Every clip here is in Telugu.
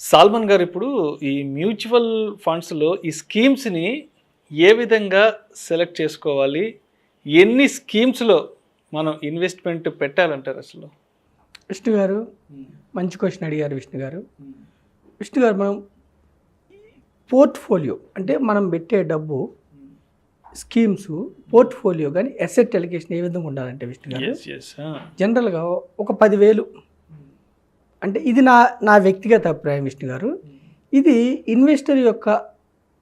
సాల్మన్ గారు ఇప్పుడు ఈ మ్యూచువల్ ఫండ్స్లో ఈ స్కీమ్స్ని ఏ విధంగా సెలెక్ట్ చేసుకోవాలి, ఎన్ని స్కీమ్స్లో మనం ఇన్వెస్ట్మెంట్ పెట్టాలంటారు అసలు? విష్ణు గారు మంచి క్వశ్చన్ అడిగారు. విష్ణు గారు మనం పోర్ట్ఫోలియో అంటే మనం పెట్టే డబ్బు స్కీమ్స్ పోర్ట్ఫోలియో కానీ అసెట్ అలికేషన్ ఏ విధంగా ఉండాలంటే విష్ణు గారు జనరల్గా ఒక 10,000 అంటే ఇది నా వ్యక్తిగత అభిప్రాయం విష్ణు గారు. ఇది ఇన్వెస్టర్ యొక్క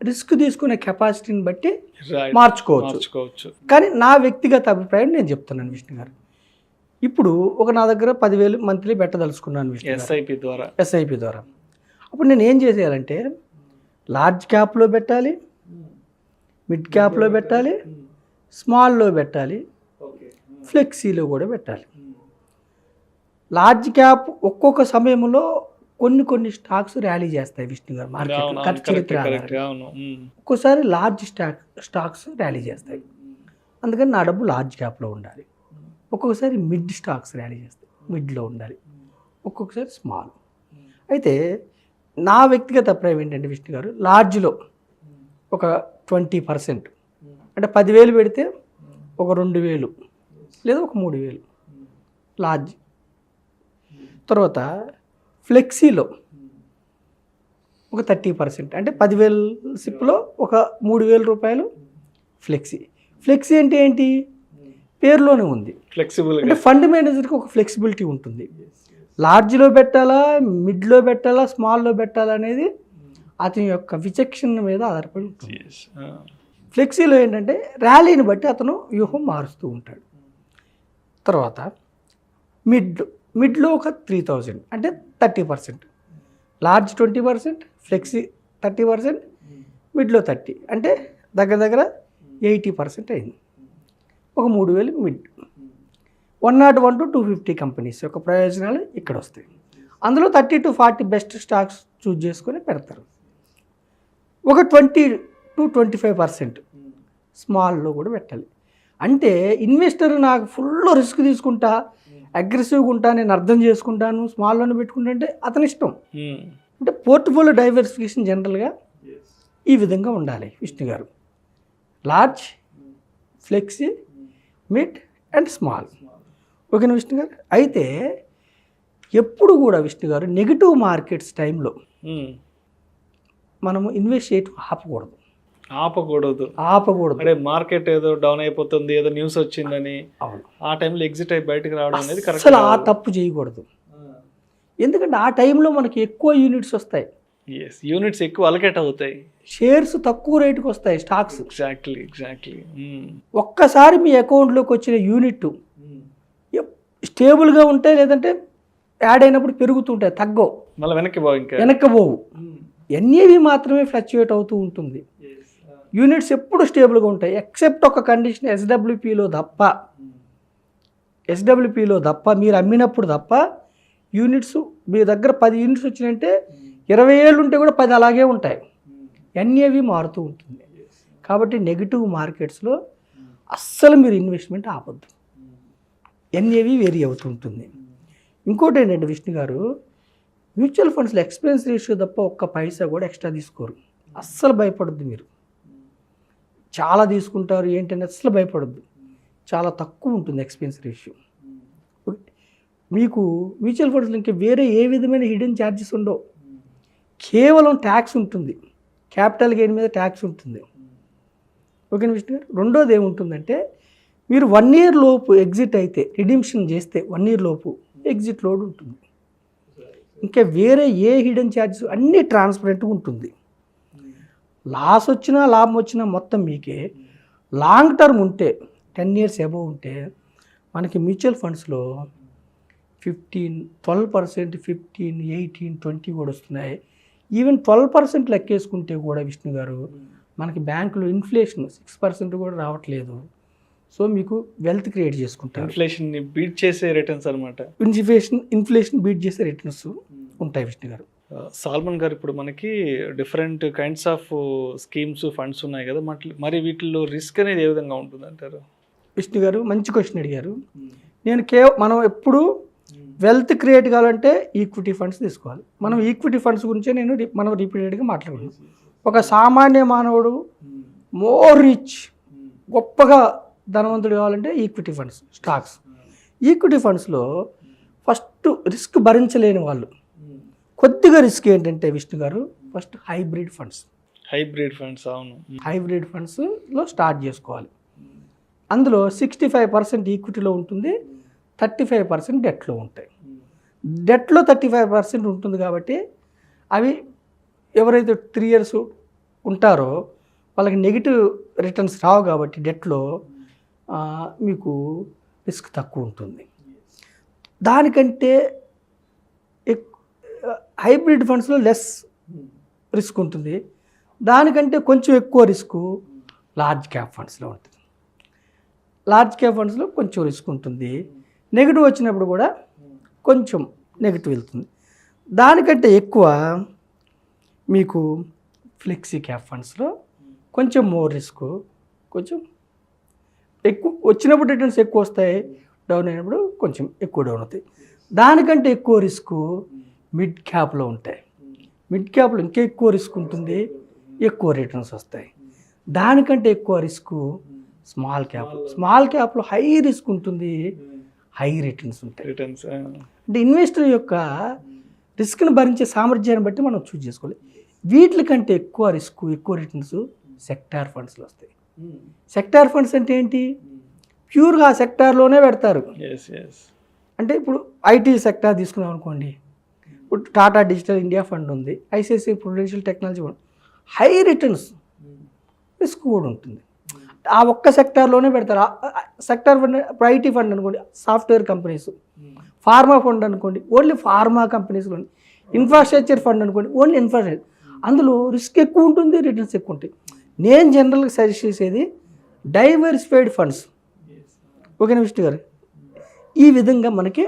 రిస్క్ తీసుకునే కెపాసిటీని బట్టి మార్చుకోవచ్చు. కానీ నా వ్యక్తిగత అభిప్రాయం నేను చెప్తున్నాను విష్ణు గారు. ఇప్పుడు నా దగ్గర 10,000 మంత్లీ పెట్టదలుచుకున్నాను విష్ణు ఎస్ఐపి ద్వారా. అప్పుడు నేను ఏం చేసేయాలంటే లార్జ్ క్యాప్లో పెట్టాలి, మిడ్ క్యాప్లో పెట్టాలి, స్మాల్లో పెట్టాలి, ఫ్లెక్సీలో కూడా పెట్టాలి. లార్జ్ క్యాప్ ఒక్కొక్క సమయంలో కొన్ని స్టాక్స్ ర్యాలీ చేస్తాయి విష్ణు గారు మార్కెట్ ఒక్కోసారి లార్జ్ స్టాక్స్ ర్యాలీ చేస్తాయి. అందుకని నా డబ్బు లార్జ్ క్యాప్లో ఉండాలి. ఒక్కొక్కసారి మిడ్ స్టాక్స్ ర్యాలీ చేస్తాయి, మిడ్లో ఉండాలి. ఒక్కొక్కసారి స్మాల్. అయితే నా వ్యక్తిగత అభిప్రాయం ఏంటంటే విష్ణు గారు లార్జ్లో ఒక 20% అంటే 10,000 పెడితే ఒక 2,000 లేదా ఒక 3,000 లార్జ్. తర్వాత ఫ్లెక్సీలో ఒక 30% అంటే 10,000 సిప్లో ఒక 3,000 రూపాయలు ఫ్లెక్సీ అంటే ఏంటి, పేరులోనే ఉంది ఫ్లెక్సిబుల్. అంటే ఫండ్ మేనేజర్కి ఒక ఫ్లెక్సిబిలిటీ ఉంటుంది. లార్జ్లో పెట్టాలా, మిడ్లో పెట్టాలా, స్మాల్లో పెట్టాలా అనేది అతని యొక్క విచక్షణ మీద ఆధారపడి ఉంటుంది. ఫ్లెక్సీలో ఏంటంటే ర్యాలీని బట్టి అతను వ్యూహం మారుస్తూ ఉంటాడు. తర్వాత మిడ్లో ఒక 3,000 అంటే 30%, లార్జ్ 20%, ఫ్లెక్సీ 30%, మిడ్లో 30 అంటే దగ్గర 80% అయింది. ఒక 3,000 మిడ్. 101 to 250 కంపెనీస్ యొక్క ప్రయోజనాలు ఇక్కడ వస్తాయి. అందులో 30 to 40 బెస్ట్ స్టాక్స్ చూజ్ చేసుకొని పెడతారు. ఒక 20 to 25% స్మాల్లో కూడా పెట్టాలి. అంటే ఇన్వెస్టర్ నాకు ఫుల్ రిస్క్ తీసుకుంటా, అగ్రెసివ్గా ఉంటా, నేను అర్థం చేసుకుంటాను, స్మాల్లోనే పెట్టుకుంటా అంటే అతని ఇష్టం. అంటే పోర్ట్ఫోలియో డైవర్సిఫికేషన్ జనరల్గా ఈ విధంగా ఉండాలి విష్ణు గారు. Large, flexi, mid and small. ఓకేనా విష్ణు గారు? అయితే ఎప్పుడు కూడా విష్ణు గారు నెగిటివ్ మార్కెట్స్ టైంలో మనము ఇన్వెస్ట్ చేయటం ఆపకూడదు. అంటే మార్కెట్ ఏదో డౌన్ అయిపోతుంది, ఏదో న్యూస్ వచ్చిందని ఆ టైంలో ఎగ్జిట్ అయి బయటకు రావడం అనేది కరెక్ట్. అసలు ఆ తప్పు చేయకూడదు. ఎందుకంటే ఆ టైంలో మనకి ఎక్కువ యూనిట్స్ వస్తాయి, యూనిట్స్ ఎక్కువ అలకేట్ అవుతాయి, షేర్స్ తక్కువ రేటుకి వస్తాయి, స్టాక్స్. ఎగ్జాక్ట్లీ. ఒక్కసారి మీ అకౌంట్లోకి వచ్చిన యూనిట్ స్టేబుల్గా ఉంటాయి, లేదంటే యాడ్ అయినప్పుడు పెరుగుతుంటాయి, తగ్గవు, మళ్ళీ వెనక్కి పోవు. ఎన్ఏవి మాత్రమే ఫ్లక్చుయేట్ అవుతూ ఉంటుంది. యూనిట్స్ ఎప్పుడు స్టేబుల్గా ఉంటాయి, ఎక్సెప్ట్ ఒక కండిషన్ ఎస్డబ్ల్యూపీలో తప్ప మీరు అమ్మినప్పుడు తప్ప యూనిట్స్ మీ దగ్గర 10 యూనిట్స్ వచ్చినాయంటే 20 ఏళ్ళు ఉంటే కూడా 10 అలాగే ఉంటాయి. ఎన్ఏవి మారుతూ ఉంటుంది. కాబట్టి నెగిటివ్ మార్కెట్స్లో అస్సలు మీరు ఇన్వెస్ట్మెంట్ ఆపొద్దు, ఎన్ఏవి వేరీ అవుతూ ఉంటుంది. ఇంకోటి ఏంటంటే విష్ణు గారు, మ్యూచువల్ ఫండ్స్లో ఎక్స్పెన్స్ రేషియో తప్ప ఒక్క పైసా కూడా ఎక్స్ట్రా తీసుకోరు. అస్సలు భయపడద్దు. మీరు చాలా తీసుకుంటారు ఏంటంటే అస్సలు భయపడద్దు. చాలా తక్కువ ఉంటుంది ఎక్స్పెన్స్ రేషియో. మీకు మ్యూచువల్ ఫండ్స్లో ఇంకా వేరే ఏ విధమైన హిడెన్ ఛార్జెస్ ఉండవు. కేవలం ట్యాక్స్ ఉంటుంది, క్యాపిటల్ గెయిన్ మీద ట్యాక్స్ ఉంటుంది. ఓకేనా విష్ణు గారు? రెండోది ఏముంటుందంటే మీరు 1 year లోపు ఎగ్జిట్ అయితే, రిడీమ్షన్ చేస్తే 1 year లోపు ఎగ్జిట్ లోడ్ ఉంటుంది. ఇంకా వేరే ఏ హిడెన్ ఛార్జెస్ అన్నీ ట్రాన్స్పరెంట్గా ఉంటుంది. లాస్ వచ్చినా లాభం వచ్చినా మొత్తం మీకే. లాంగ్ టర్మ్ ఉంటే 10 years అబోవ్ ఉంటే మనకి మ్యూచువల్ ఫండ్స్లో 12%, 15, 18, 20 కూడా వస్తున్నాయి. ఈవెన్ 12% లెక్కేసుకుంటే కూడా విష్ణు గారు మనకి బ్యాంకులో ఇన్ఫ్లేషన్ 6% కూడా రావట్లేదు. సో మీకు వెల్త్ క్రియేట్ చేసుకుంటారు. ఇన్ఫ్లేషన్ బీట్ చేసే రిటర్న్స్ అనమాట. ఇన్ఫ్లేషన్ బీట్ చేసే రిటర్న్స్ ఉంటాయి విష్ణు గారు. సాల్మన్ గారు, ఇప్పుడు మనకి different kinds of schemes, funds ఉన్నాయి కదా, మరి వీటిల్లో రిస్క్ అనేది ఏ విధంగా ఉంటుంది అంటారు? విష్ణు గారు మంచి క్వశ్చన్ అడిగారు. మనం ఎప్పుడు వెల్త్ క్రియేట్ కావాలంటే ఈక్విటీ ఫండ్స్ తీసుకోవాలి. మనం ఈక్విటీ ఫండ్స్ గురించే మనం రిపీటెడ్గా మాట్లాడుకున్నాం. ఒక సామాన్య మానవుడు మోర్ రిచ్, గొప్పగా ధనవంతుడు కావాలంటే ఈక్విటీ ఫండ్స్, స్టాక్స్. ఈక్విటీ ఫండ్స్లో ఫస్ట్ రిస్క్ భరించలేని వాళ్ళు, కొద్దిగా రిస్క్ ఏంటంటే విష్ణు గారు, ఫస్ట్ హైబ్రిడ్ ఫండ్స్. అవును. హైబ్రిడ్ ఫండ్స్లో స్టార్ట్ చేసుకోవాలి. అందులో 65% ఈక్విటీలో ఉంటుంది, 35% డెట్లో ఉంటాయి. డెట్లో 35% ఉంటుంది కాబట్టి అవి ఎవరైతే 3 years ఉంటారో వాళ్ళకి నెగిటివ్ రిటర్న్స్ రావు కాబట్టి డెట్లో మీకు రిస్క్ తక్కువ ఉంటుంది. దానికంటే హైబ్రిడ్ ఫండ్స్లో లెస్ రిస్క్ ఉంటుంది. దానికంటే కొంచెం ఎక్కువ రిస్క్ లార్జ్ క్యాప్ ఫండ్స్లో ఉంటుంది. లార్జ్ క్యాప్ ఫండ్స్లో కొంచెం రిస్క్ ఉంటుంది. నెగిటివ్ వచ్చినప్పుడు కూడా కొంచెం నెగిటివ్ వెళ్తుంది. దానికంటే ఎక్కువ మీకు ఫ్లెక్సీ క్యాప్ ఫండ్స్లో కొంచెం మోర్ రిస్క్, కొంచెం ఎక్కువ వచ్చినప్పుడు రిటర్న్స్ ఎక్కువ వస్తాయి, డౌన్ అయినప్పుడు కొంచెం ఎక్కువ డౌన్ అవుతాయి. దానికంటే ఎక్కువ రిస్క్ మిడ్ క్యాప్లో ఉంటాయి. మిడ్ క్యాప్లో ఇంకా ఎక్కువ రిస్క్ ఉంటుంది, ఎక్కువ రిటర్న్స్ వస్తాయి. దానికంటే ఎక్కువ రిస్క్ స్మాల్ క్యాప్. స్మాల్ క్యాప్లో హై రిస్క్ ఉంటుంది, హై రిటర్న్స్ ఉంటాయి. అంటే ఇన్వెస్టర్ యొక్క రిస్క్ని భరించే సామర్థ్యాన్ని బట్టి మనం చూస్ చేసుకోవాలి. వీటికంటే ఎక్కువ రిస్క్, ఎక్కువ రిటర్న్స్ సెక్టార్ ఫండ్స్లో వస్తాయి. సెక్టార్ ఫండ్స్ అంటే ఏంటి? ప్యూర్గా ఆ సెక్టార్లోనే పెడతారు. అంటే ఇప్పుడు ఐటీ సెక్టార్ తీసుకున్నాం అనుకోండి, ఇప్పుడు టాటా డిజిటల్ ఇండియా ఫండ్ ఉంది, ICICI Prudential technology fund, high returns, risk కూడా ఉంటుంది. ఆ ఒక్క సెక్టార్లోనే పెడతారు. సెక్టార్ ఫండ్ ఇప్పుడు ఐటీ ఫండ్ అనుకోండి, సాఫ్ట్వేర్ కంపెనీస్. ఫార్మా ఫండ్ అనుకోండి, ఓన్లీ ఫార్మా కంపెనీస్లో. ఇన్ఫ్రాస్ట్రక్చర్ ఫండ్ అనుకోండి, ఓన్లీ ఇన్ఫ్రాస్ట్రక్చర్. అందులో రిస్క్ ఎక్కువ ఉంటుంది, రిటర్న్స్ ఎక్కువ ఉంటాయి. నేను జనరల్గా సజెస్ట్ చేసేది డైవర్సిఫైడ్ ఫండ్స్. ఓకేనా విష్ణు గారు? ఈ విధంగా మనకి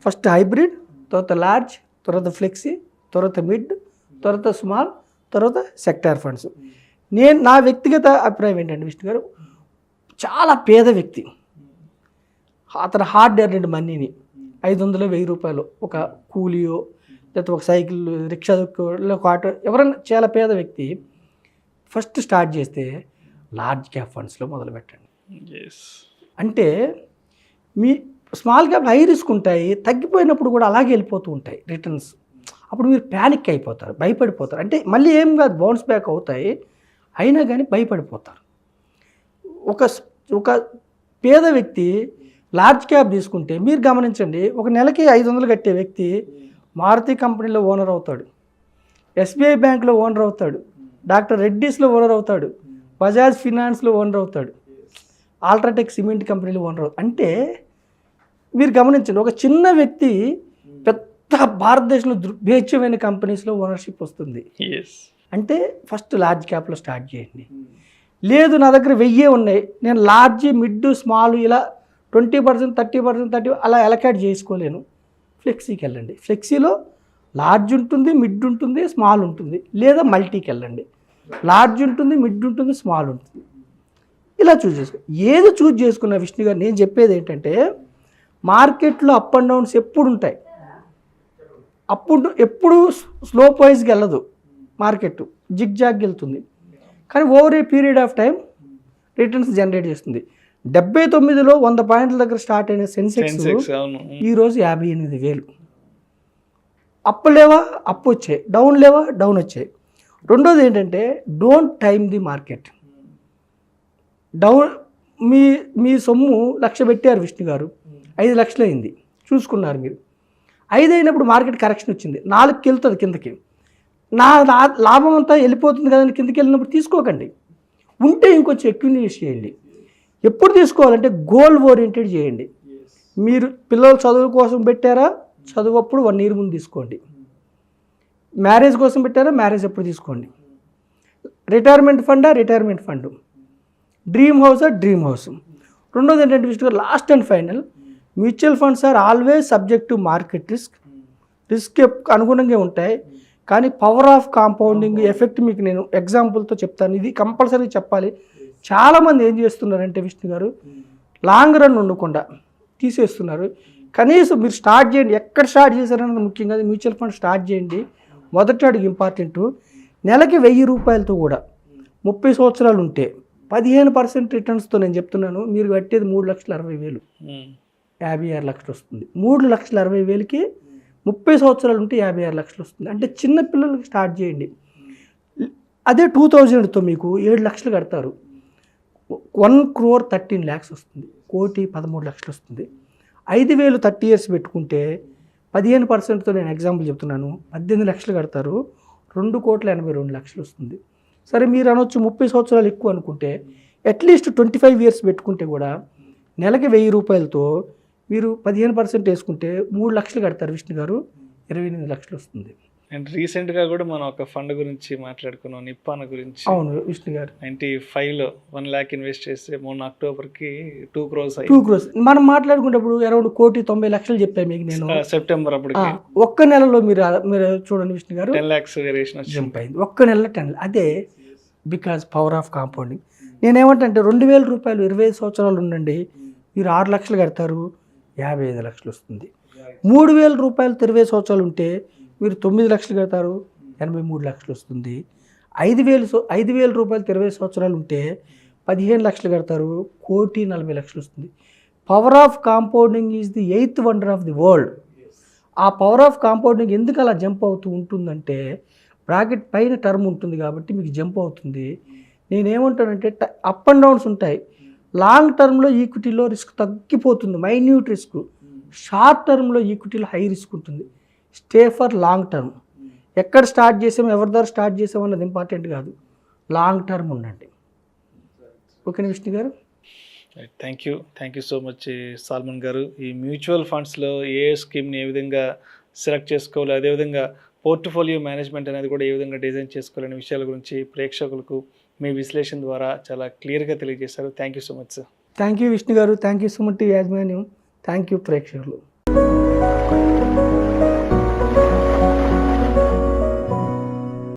ఫస్ట్ హైబ్రిడ్, తర్వాత లార్జ్, తర్వాత ఫ్లెక్సీ, తర్వాత మిడ్, తర్వాత స్మాల్, తర్వాత సెక్టార్ ఫండ్స్. నా వ్యక్తిగత అభిప్రాయం ఏంటంటే విష్ణు గారు, చాలా పేద వ్యక్తి, అతను హార్డ్ ఎర్న్డ్ మనీని 500-1000 రూపాయలు ఒక కూలియో లేకపోతే ఒక సైకిల్, రిక్షా, ఒక ఆటో, ఎవరైనా చాలా పేద వ్యక్తి ఫస్ట్ స్టార్ట్ చేస్తే లార్జ్ క్యాప్ ఫండ్స్లో మొదలు పెట్టండి. అంటే మీ స్మాల్ క్యాప్ హై రిస్క్ ఉంటాయి, తగ్గిపోయినప్పుడు కూడా అలాగే వెళ్ళిపోతూ ఉంటాయి రిటర్న్స్. అప్పుడు మీరు ప్యానిక్ అయిపోతారు, భయపడిపోతారు. అంటే మళ్ళీ ఏం కాదు, బౌన్స్ బ్యాక్ అవుతాయి, అయినా కానీ భయపడిపోతారు. ఒక పేద వ్యక్తి లార్జ్ క్యాప్ తీసుకుంటే మీరు గమనించండి, ఒక నెలకి 500 కట్టే వ్యక్తి మారుతి కంపెనీలో ఓనర్ అవుతాడు, ఎస్బీఐ బ్యాంక్లో ఓనర్ అవుతాడు, డాక్టర్ రెడ్డీస్లో ఓనర్ అవుతాడు, బజాజ్ ఫినాన్స్లో ఓనర్ అవుతాడు, అల్ట్రాటెక్ సిమెంట్ కంపెనీలో ఓనర్ అవుతాడు. అంటే మీరు గమనించండి, ఒక చిన్న వ్యక్తి పెద్ద భారతదేశంలో దుర్భేచ్యమైన కంపెనీస్లో ఓనర్షిప్ వస్తుంది. అంటే ఫస్ట్ లార్జ్ క్యాప్లో స్టార్ట్ చేయండి. లేదు నా దగ్గర 1000 ఉన్నాయి, నేను లార్జ్, మిడ్, స్మాల్ ఇలా 20%, 30%, 30 అలా అలకేట్ చేసుకోలేను, ఫ్లెక్సీకి వెళ్ళండి. ఫ్లెక్సీలో లార్జ్ ఉంటుంది, మిడ్ ఉంటుంది, స్మాల్ ఉంటుంది. లేదా మల్టీకి వెళ్ళండి, లార్జ్ ఉంటుంది, మిడ్ ఉంటుంది, స్మాల్ ఉంటుంది. ఇలా చూస్ చేసుకో. ఏది చూస్ చేసుకున్న విష్ణు గారు, నేను చెప్పేది ఏంటంటే మార్కెట్లో అప్ అండ్ డౌన్స్ ఎప్పుడు ఉంటాయి. ఎప్పుడు స్లోప్ వైజ్గా వెళ్ళదు మార్కెట్, జిగ్జాగ్ వెళ్తుంది. కానీ over a period of time returns generate చేస్తుంది. 79లో 100 పాయింట్ల దగ్గర స్టార్ట్ అయిన సెన్సెక్స్ ఈరోజు 58,000. అప్పు లేవా, అప్పు వచ్చాయి, డౌన్ లేవా, డౌన్ వచ్చాయి. రెండోది ఏంటంటే don't time the market. Down మీ సొమ్ము 1,00,000 పెట్టారు విష్ణు గారు, 5 లక్షలు అయింది చూసుకున్నారు మీరు. 5 అయినప్పుడు మార్కెట్ కరెక్షన్ వచ్చింది, 4కి వెళ్తుంది కిందకి, నా లాభం అంతా వెళ్ళిపోతుంది కదండి, కిందకి వెళ్ళినప్పుడు తీసుకోకండి. ఉంటే ఇంకొంచెం ఎక్కువ ఇన్వెస్ట్ చేయండి. ఎప్పుడు తీసుకోవాలంటే గోల్ ఓరియంటెడ్ చేయండి. మీరు పిల్లలు చదువు కోసం పెట్టారా, చదువు అప్పుడు 1 year ముందు తీసుకోండి. మ్యారేజ్ కోసం పెట్టారా, మ్యారేజ్ అప్పుడు తీసుకోండి. రిటైర్మెంట్ ఫండా, రిటైర్మెంట్ ఫండ్. డ్రీమ్ హౌసా, డ్రీమ్ హౌస్. రెండోది ఏంటంటే విష్ణు గారు, last and final, mutual funds are always subject to market risk అనుగుణంగా ఉంటాయి. కానీ పవర్ ఆఫ్ కాంపౌండింగ్ ఎఫెక్ట్ మీకు నేను ఎగ్జాంపుల్తో చెప్తాను, ఇది కంపల్సరీ చెప్పాలి. చాలామంది ఏం చేస్తున్నారంటే విష్ణు గారు, లాంగ్ రన్ ఉండకుండా తీసేస్తున్నారు. కనీసం మీరు స్టార్ట్ చేయండి. ఎక్కడ స్టార్ట్ చేశారన్నది ముఖ్యం కాదు, మ్యూచువల్ ఫండ్ స్టార్ట్ చేయండి. మొదటి అడుగు ఇంపార్టెంట్. నెలకి 1000 రూపాయలతో కూడా 30 సంవత్సరాలు ఉంటే 15% రిటర్న్స్తో నేను చెప్తున్నాను, మీరు కట్టేది 3,60,000, 56 లక్షలు వస్తుంది. 3,60,000కి 30 సంవత్సరాలు ఉంటే 56 లక్షలు వస్తుంది. అంటే చిన్న పిల్లలకి స్టార్ట్ చేయండి. అదే 2000తో మీకు 7 లక్షలు కడతారు, 1,13,00,000 వస్తుంది, 1,13,00,000 వస్తుంది. 5,000 30 ఇయర్స్ పెట్టుకుంటే 15%తో నేను ఎగ్జాంపుల్ చెప్తున్నాను, 18 లక్షలు కడతారు, 2,82,00,000 వస్తుంది. సరే మీరు అనొచ్చు 30 సంవత్సరాలు ఎక్కువ అనుకుంటే, అట్లీస్ట్ 25 ఇయర్స్ పెట్టుకుంటే కూడా నెలకి 1000 రూపాయలతో మీరు 15% వేసుకుంటే 3 లక్షలు కడతారు విష్ణు గారు, 28 లక్షలు వస్తుంది. అండ్ రీసెంట్గా కూడా మనం ఒక ఫండ్ గురించి మాట్లాడుకున్నాం, నిప్పాన గురించి. అవును విష్ణు గారు, 95లో 1 lakh ఇన్వెస్ట్ చేస్తే మొన్న అక్టోబర్కి 2 crores 2 crores. మనం మాట్లాడుకునేటప్పుడు అరౌండ్ 1,90,00,000 చెప్పాను మీకు నేను. సెప్టెంబర్ అప్పటికి ఒక్క నెలలో మీరు చూడండి విష్ణు గారు, 10 lakhs వేరియేషన్ జంప్ అయింది ఒక్క నెలలో 10. అదే బికాజ్ పవర్ ఆఫ్ కాంపౌండింగ్. నేనేమంటే 2,000 రూపాయలు 25 సంవత్సరాలు ఉండండి, మీరు 6 లక్షలు కడతారు, 55 లక్షలు వస్తుంది. 3,000 రూపాయలు 20 సంవత్సరాలు ఉంటే మీరు 9 లక్షలు కడతారు, 83 లక్షలు వస్తుంది. 5,000 రూపాయలు 20 సంవత్సరాలు ఉంటే 15 లక్షలు కడతారు, 1,40,00,000 వస్తుంది. Power of compounding is the 8th wonder of the world. ఆ పవర్ ఆఫ్ కాంపౌండింగ్ ఎందుకు అలా జంప్ అవుతూ ఉంటుందంటే, బ్రాకెట్ పైన టర్మ్ ఉంటుంది కాబట్టి మీకు జంప్ అవుతుంది. నేనేమంటానంటే అప్ అండ్ డౌన్స్ ఉంటాయి. లాంగ్ టర్మ్లో ఈక్విటీలో రిస్క్ తగ్గిపోతుంది, మైన్యూట్ రిస్క్. షార్ట్ టర్మ్లో ఈక్విటీలో హై రిస్క్ ఉంటుంది. Stay for long term. ఎక్కడ స్టార్ట్ చేసాము, ఎవరి ద్వారా స్టార్ట్ చేసాము అన్నది ఇంపార్టెంట్ కాదు, లాంగ్ టర్మ్ ఉండండి. ఓకేనా విష్ణు గారు? Thank you so much Salman గారు. ఈ మ్యూచువల్ ఫండ్స్లో ఏ స్కీమ్ని ఏ విధంగా సెలెక్ట్ చేసుకోవాలి, అదేవిధంగా పోర్ట్ఫోలియో మేనేజ్మెంట్ అనేది కూడా ఏ విధంగా డిజైన్ చేసుకోవాలనే విషయాల గురించి ప్రేక్షకులకు మీ విశ్లేషణ ద్వారా చాలా క్లియర్గా తెలియజేశారు. Thank you so much sir. Thank you Vishnu గారు, థ్యాంక్ యూ సో మచ్ యాజమాన్యం, థ్యాంక్ యూ ప్రేక్షకులు.